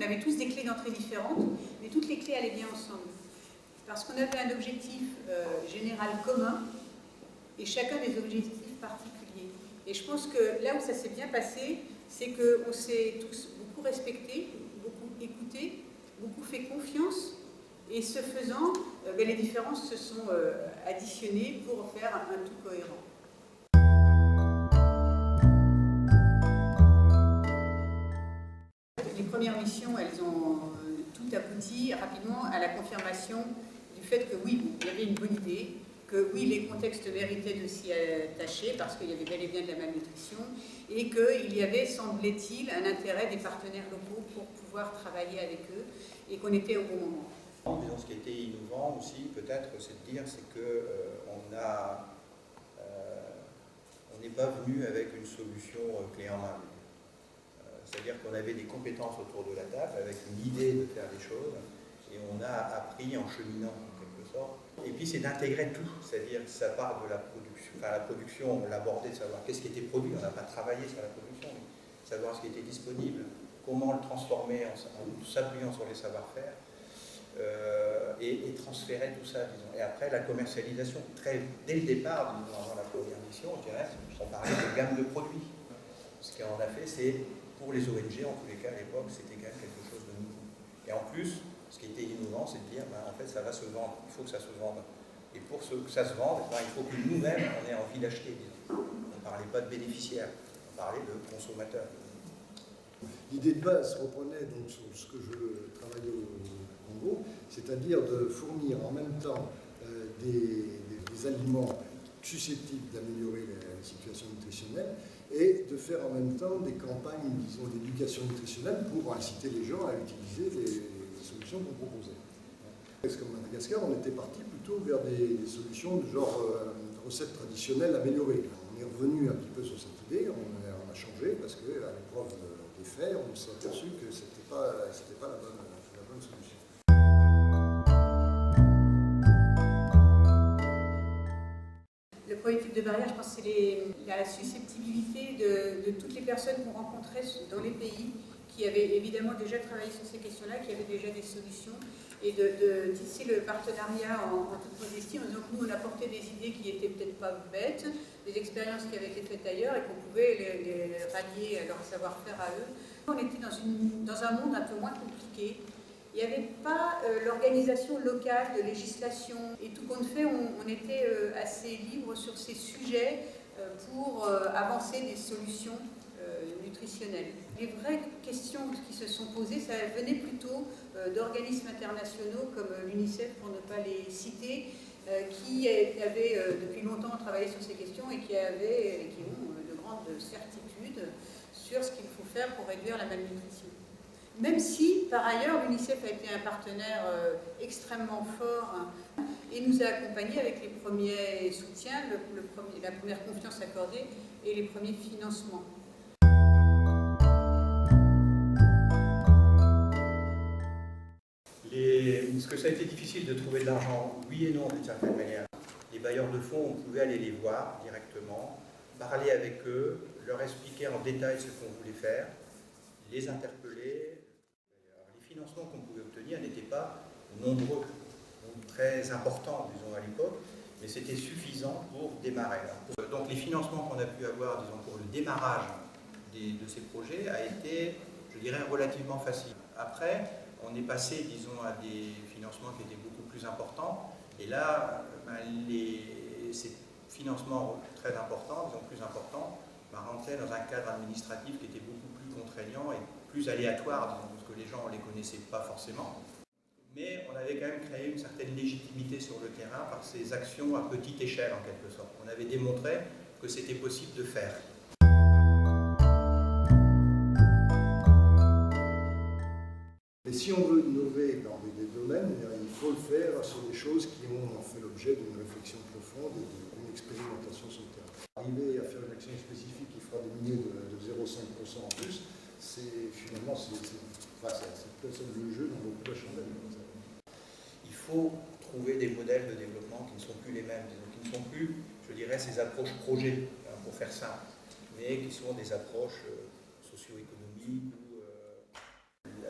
avait tous des clés d'entrée différentes, mais toutes les clés allaient bien ensemble. Parce qu'on avait un objectif général commun et chacun des objectifs particuliers. Et je pense que là où ça s'est bien passé, c'est qu'on s'est tous beaucoup respectés, beaucoup écoutés, beaucoup fait confiance, et ce faisant, les différences se sont additionnées pour faire un tout cohérent. Les premières missions, elles ont tout abouti rapidement à la confirmation du fait que oui, il y avait une bonne idée, que oui, les contextes méritaient de s'y attacher parce qu'il y avait bel et bien de la malnutrition et qu'il y avait, semblait-il, un intérêt des partenaires locaux pour pouvoir travailler avec eux et qu'on était au bon moment. Disons, ce qui était innovant aussi, peut-être, c'est de dire, c'est qu'on n'est pas venu avec une solution clé en main. C'est-à-dire qu'on avait des compétences autour de la table, avec une idée de faire des choses, et on a appris en cheminant, en quelque sorte. Et puis c'est d'intégrer tout, c'est-à-dire que ça part de la production. Enfin, la production, on l'a abordé de savoir qu'est-ce qui était produit, on n'a pas travaillé sur la production, mais savoir ce qui était disponible, comment le transformer en s'appuyant sur les savoir-faire, et transférer tout ça, disons. Et après, la commercialisation, dès le départ, disons, avant la première mission, je dirais, on parlait de gamme de produits. Ce qu'on a fait, c'est, pour les ONG, en tous les cas, à l'époque, c'était quand même quelque chose de nouveau. Et en plus, ce qui était innovant, c'est de dire, en fait, ça va se vendre, il faut que ça se vende. Et pour que ça se vende, il faut que nous-mêmes, on ait envie d'acheter, disons. On ne parlait pas de bénéficiaires, on parlait de consommateurs. L'idée de base reprenait donc sur ce que je travaillais au Congo, c'est-à-dire de fournir en même temps des aliments susceptibles d'améliorer la situation nutritionnelle et de faire en même temps des campagnes, disons, d'éducation nutritionnelle pour inciter les gens à utiliser les solutions qu'on proposait. Comme Madagascar, on était parti plutôt vers des solutions de genre recettes traditionnelles améliorées. On est revenu un petit peu sur cette idée, on a changé parce qu'à l'épreuve des faits, on s'est aperçu que ce n'était pas la bonne solution. Le premier type de barrière, je pense, c'est la susceptibilité de toutes les personnes qu'on rencontrait dans les pays qui avaient évidemment déjà travaillé sur ces questions-là, qui avaient déjà des solutions, et de tisser le partenariat en toute modestie, en disant que nous, on apportait des idées qui n'étaient peut-être pas bêtes, des expériences qui avaient été faites ailleurs, et qu'on pouvait les rallier à leur savoir-faire à eux. On était dans un monde un peu moins compliqué. Il n'y avait pas l'organisation locale de législation, et tout compte fait, on était assez libre sur ces sujets pour avancer des solutions nutritionnelles. Les vraies questions qui se sont posées, ça venait plutôt d'organismes internationaux comme l'UNICEF, pour ne pas les citer, qui avaient depuis longtemps travaillé sur ces questions et qui ont de grandes certitudes sur ce qu'il faut faire pour réduire la malnutrition. Même si, par ailleurs, l'UNICEF a été un partenaire extrêmement fort et nous a accompagnés avec les premiers soutiens, la première confiance accordée et les premiers financements. Est-ce que ça a été difficile de trouver de l'argent? Oui et non, d'une certaine manière. Les bailleurs de fonds, on pouvait aller les voir directement, parler avec eux, leur expliquer en détail ce qu'on voulait faire, les interpeller. Alors, les financements qu'on pouvait obtenir n'étaient pas nombreux, ou très importants, disons, à l'époque, mais c'était suffisant pour démarrer. Donc les financements qu'on a pu avoir, disons, pour le démarrage de ces projets a été, je dirais, relativement facile. Après, on est passé, disons, à des financements qui étaient beaucoup plus importants, et là, ces financements très importants, disons plus importants, rentraient dans un cadre administratif qui était beaucoup plus contraignant et plus aléatoire, disons, parce que les gens ne les connaissaient pas forcément. Mais on avait quand même créé une certaine légitimité sur le terrain par ces actions à petite échelle, en quelque sorte. On avait démontré que c'était possible de faire. Et si on veut innover dans des domaines, il faut le faire sur des choses qui ont fait l'objet d'une réflexion profonde et d'une expérimentation sur le terrain. Arriver à faire une action spécifique qui fera diminuer de 0,5% en plus, finalement, c'est le jeu dans beaucoup de chandelles. Il faut trouver des modèles de développement qui ne sont plus les mêmes, qui ne sont plus, je dirais, ces approches projets, pour faire simple, mais qui sont des approches socio-économiques ou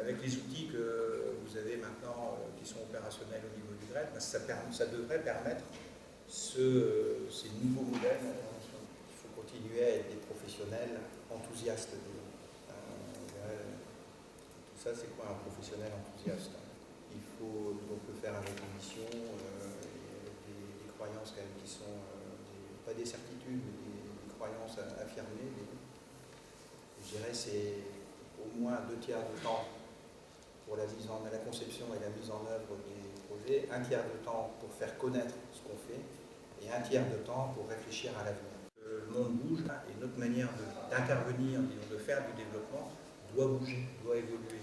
avec les outils que vous avez maintenant qui sont opérationnels au niveau du GRED, ça devrait permettre ces nouveaux modèles. Il faut continuer à être des professionnels enthousiastes. Tout ça, c'est quoi un professionnel enthousiaste? Il faut donc le faire avec ambition, des croyances quand même qui sont pas des certitudes, mais des croyances affirmées. Je dirais c'est au moins 2/3 de temps pour la conception et la mise en œuvre des projets, 1/3 de temps pour faire connaître ce qu'on fait et 1/3 de temps pour réfléchir à l'avenir. Le monde bouge et notre manière d'intervenir, de faire du développement doit bouger, doit évoluer.